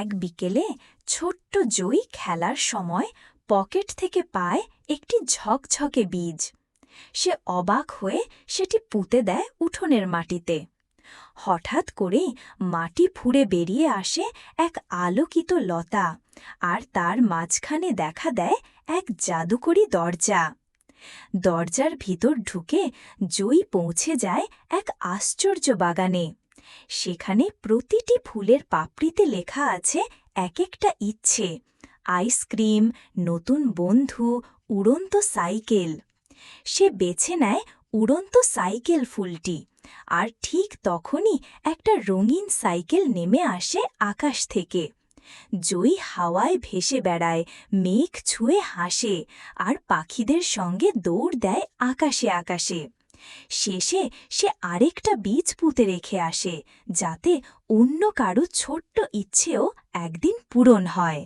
এক বিকেলে ছোট্ট জয়ী খেলার সময় পকেট থেকে পায় একটি ঝকঝকে বীজ। সে অবাক হয়ে সেটি পুঁতে দেয় উঠোনের মাটিতে। হঠাৎ করেই মাটি ফুঁড়ে বেরিয়ে আসে এক আলোকিত লতা, আর তার মাঝখানে দেখা দেয় এক জাদুকরী দরজা। দরজার ভিতর ঢুকে জয়ী পৌঁছে যায় এক আশ্চর্য বাগানে। সেখানে প্রতিটি ফুলের পাপড়িতে লেখা আছে এক একটা ইচ্ছে: আইসক্রিম, নতুন বন্ধু, উড়ন্ত সাইকেল। সে বেছে নেয় উড়ন্ত সাইকেল ফুলটি, আর ঠিক তখনই একটা রঙিন সাইকেল নেমে আসে আকাশ থেকে। জয়ী হাওয়ায় ভেসে বেড়ায়, মেঘ ছুঁয়ে হাসে, আর পাখিদের সঙ্গে দৌড় দেয় আকাশে আকাশে। শেষে সে আরেকটা বীজ পুঁতে রেখে আসে, যাতে অন্য কারো ছোট্ট ইচ্ছেও একদিন পূরণ হয়।